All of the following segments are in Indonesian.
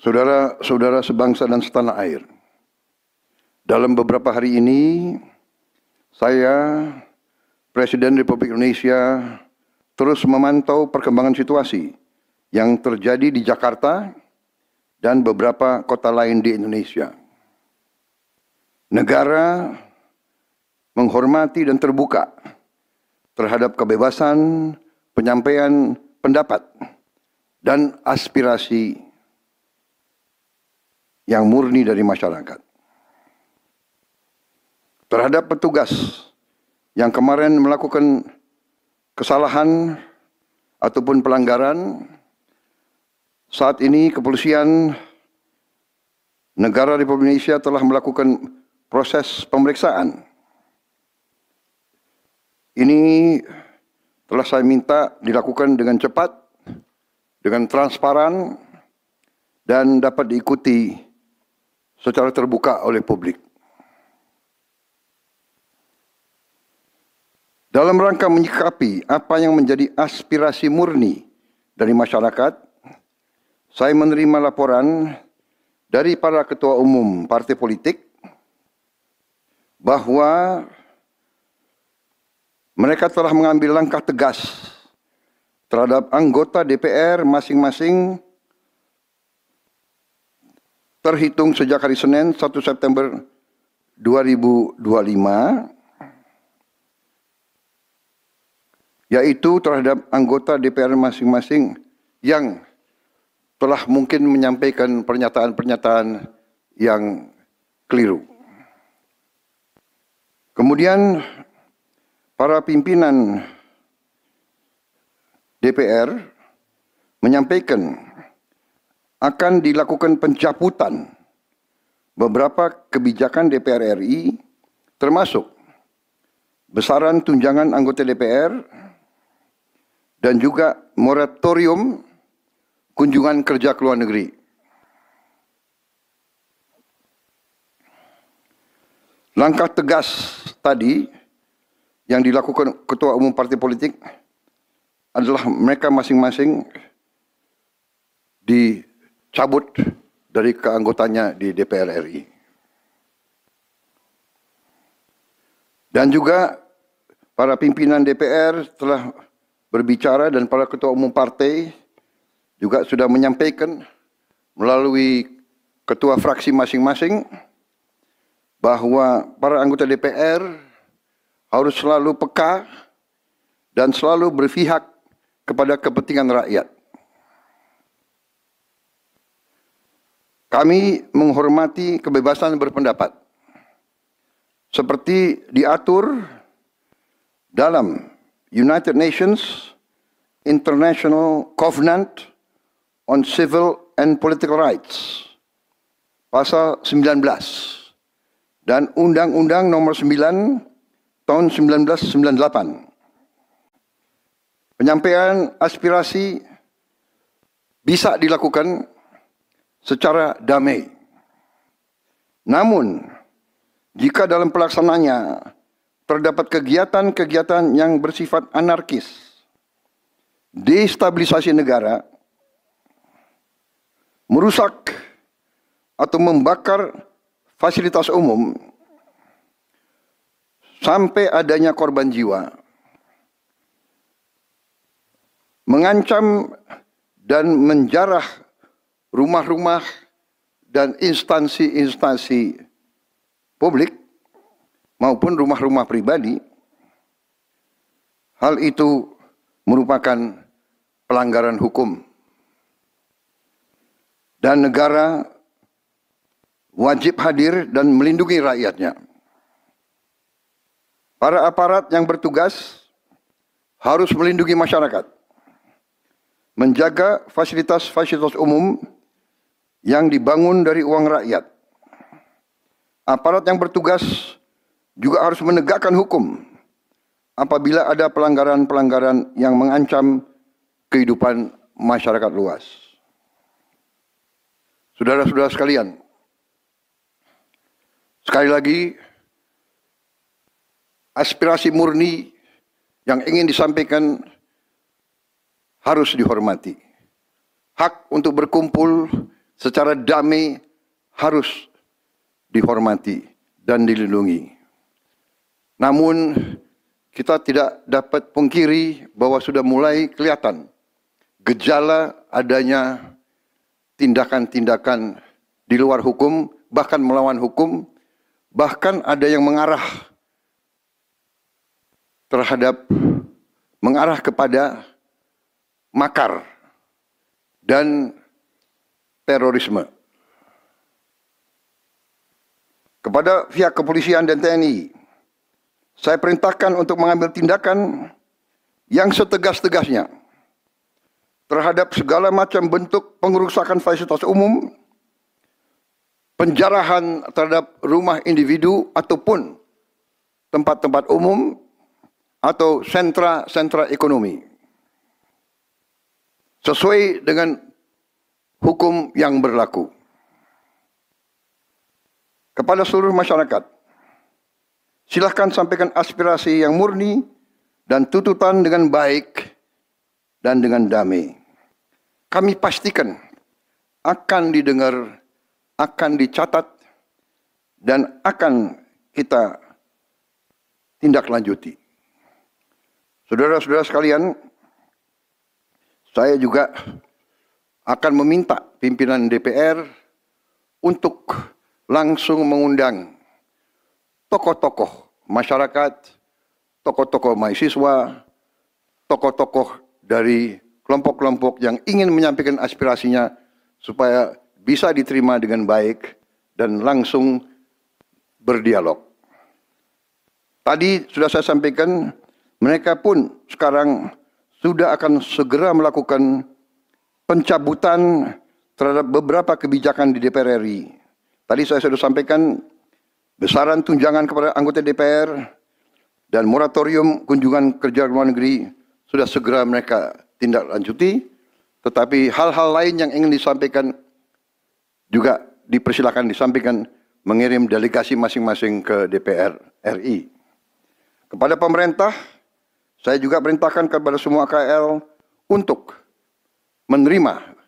Saudara-saudara sebangsa dan setanah air, dalam beberapa hari ini, saya, Presiden Republik Indonesia, terus memantau perkembangan situasi yang terjadi di Jakarta dan beberapa kota lain di Indonesia. Negara menghormati dan terbuka terhadap kebebasan penyampaian pendapat dan aspirasi yang murni dari masyarakat. Terhadap petugas yang kemarin melakukan kesalahan ataupun pelanggaran, saat ini kepolisian negara Republik Indonesia telah melakukan proses pemeriksaan. Ini telah saya minta dilakukan dengan cepat, dengan transparan, dan dapat diikuti secara terbuka oleh publik. Dalam rangka menyikapi apa yang menjadi aspirasi murni dari masyarakat, saya menerima laporan dari para ketua umum partai politik bahwa mereka telah mengambil langkah tegas terhadap anggota DPR masing-masing terhitung sejak hari Senin 1 September 2025, yaitu terhadap anggota DPR masing-masing yang telah mungkin menyampaikan pernyataan-pernyataan yang keliru. Kemudian para pimpinan DPR menyampaikan akan dilakukan pencabutan beberapa kebijakan DPR RI, termasuk besaran tunjangan anggota DPR dan juga moratorium kunjungan kerja ke luar negeri. Langkah tegas tadi yang dilakukan ketua umum partai politik adalah mereka masing-masing dicabut dari keanggotanya di DPR RI. Dan juga para pimpinan DPR telah berbicara dan para ketua umum partai juga sudah menyampaikan melalui ketua fraksi masing-masing bahwa para anggota DPR harus selalu peka dan selalu berpihak kepada kepentingan rakyat. Kami menghormati kebebasan berpendapat seperti diatur dalam United Nations International Covenant on Civil and Political Rights, pasal 19, dan Undang-Undang Nomor 9 tahun 1998. Penyampaian aspirasi bisa dilakukan secara damai. Namun, jika dalam pelaksananya terdapat kegiatan-kegiatan yang bersifat anarkis, destabilisasi negara, merusak atau membakar fasilitas umum, sampai adanya korban jiwa, mengancam dan menjarah rumah-rumah dan instansi-instansi publik maupun rumah-rumah pribadi, hal itu merupakan pelanggaran hukum. Dan negara wajib hadir dan melindungi rakyatnya. Para aparat yang bertugas harus melindungi masyarakat, menjaga fasilitas-fasilitas umum yang dibangun dari uang rakyat. Aparat yang bertugas juga harus menegakkan hukum apabila ada pelanggaran-pelanggaran yang mengancam kehidupan masyarakat luas. Saudara-saudara sekalian, sekali lagi, aspirasi murni yang ingin disampaikan harus dihormati. Hak untuk berkumpul secara damai harus dihormati dan dilindungi. Namun kita tidak dapat pungkiri bahwa sudah mulai kelihatan gejala adanya tindakan-tindakan di luar hukum, bahkan melawan hukum, bahkan ada yang mengarah kepada makar dan terorisme. Kepada pihak kepolisian dan TNI, saya perintahkan untuk mengambil tindakan yang setegas-tegasnya terhadap segala macam bentuk pengerusakan fasilitas umum, penjarahan terhadap rumah individu ataupun tempat-tempat umum atau sentra-sentra ekonomi, sesuai dengan hukum yang berlaku. Kepada seluruh masyarakat, silakan sampaikan aspirasi yang murni dan tuntutan dengan baik dan dengan damai. Kami pastikan akan didengar, akan dicatat, dan akan kita tindak lanjuti. Saudara-saudara sekalian, saya juga akan meminta pimpinan DPR untuk langsung mengundang tokoh-tokoh masyarakat, tokoh-tokoh mahasiswa, tokoh-tokoh dari kelompok-kelompok yang ingin menyampaikan aspirasinya supaya bisa diterima dengan baik dan langsung berdialog. Tadi sudah saya sampaikan, mereka pun sekarang sudah akan segera melakukan pencabutan terhadap beberapa kebijakan di DPR RI. Tadi saya sudah sampaikan besaran tunjangan kepada anggota DPR dan moratorium kunjungan kerja luar negeri sudah segera mereka tindak lanjuti. Tetapi hal-hal lain yang ingin disampaikan juga dipersilakan disampaikan, mengirim delegasi masing-masing ke DPR RI. Kepada pemerintah, saya juga perintahkan kepada semua KL untuk menerima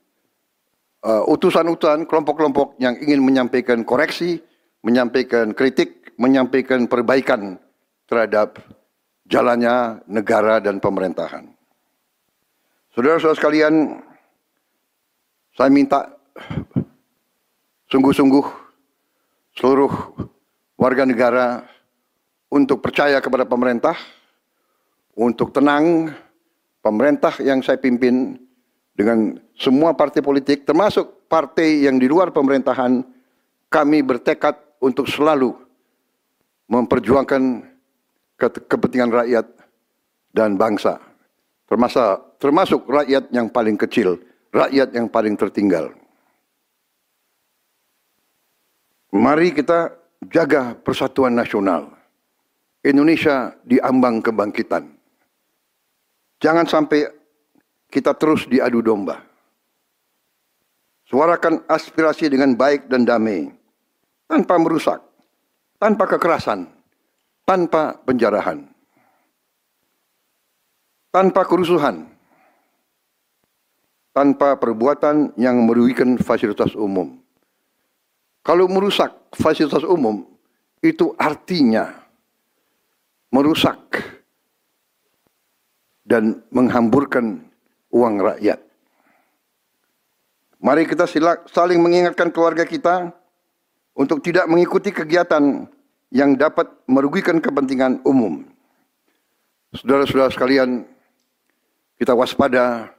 utusan-utusan kelompok-kelompok yang ingin menyampaikan koreksi, menyampaikan kritik, menyampaikan perbaikan terhadap jalannya negara dan pemerintahan. Saudara-saudara sekalian, saya minta sungguh-sungguh seluruh warga negara untuk percaya kepada pemerintah, untuk tenang. Pemerintah yang saya pimpin dengan semua partai politik, termasuk partai yang di luar pemerintahan, kami bertekad untuk selalu memperjuangkan kepentingan rakyat dan bangsa, termasuk rakyat yang paling kecil, rakyat yang paling tertinggal. Mari kita jaga persatuan nasional. Indonesia di ambang kebangkitan. Jangan sampai kita terus diadu domba. Suarakan aspirasi dengan baik dan damai, tanpa merusak, tanpa kekerasan, tanpa penjarahan, tanpa kerusuhan, tanpa perbuatan yang merugikan fasilitas umum. Kalau merusak fasilitas umum, itu artinya merusak dan menghamburkan uang rakyat. Mari kita saling mengingatkan keluarga kita untuk tidak mengikuti kegiatan yang dapat merugikan kepentingan umum. Saudara-saudara sekalian, kita waspada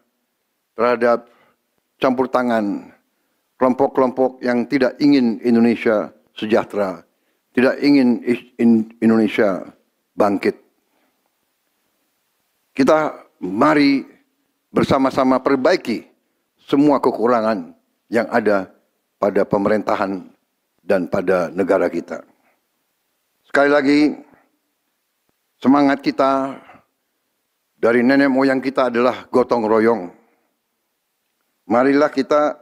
terhadap campur tangan kelompok-kelompok yang tidak ingin Indonesia sejahtera, tidak ingin Indonesia bangkit. Kita mari bersama-sama perbaiki semua kekurangan yang ada pada pemerintahan dan pada negara kita. Sekali lagi, semangat kita dari nenek moyang kita adalah gotong royong. Marilah kita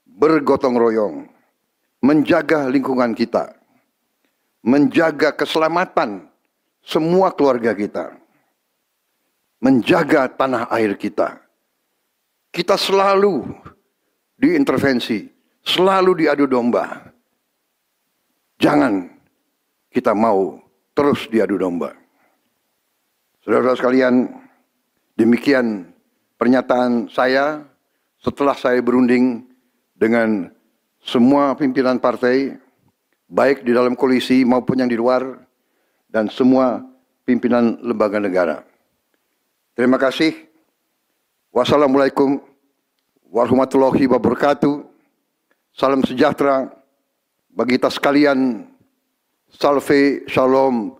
bergotong royong, menjaga lingkungan kita, menjaga keselamatan semua keluarga kita, menjaga tanah air kita. Kita selalu diintervensi, selalu diadu domba. Jangan kita mau terus diadu domba. Saudara-saudara sekalian, demikian pernyataan saya setelah saya berunding dengan semua pimpinan partai, baik di dalam koalisi maupun yang di luar, dan semua pimpinan lembaga negara. Terima kasih. Wassalamualaikum warahmatullahi wabarakatuh. Salam sejahtera bagi kita sekalian. Salve, shalom,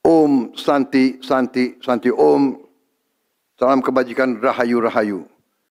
om, santi, santi, santi, om. Salam kebajikan, rahayu, rahayu.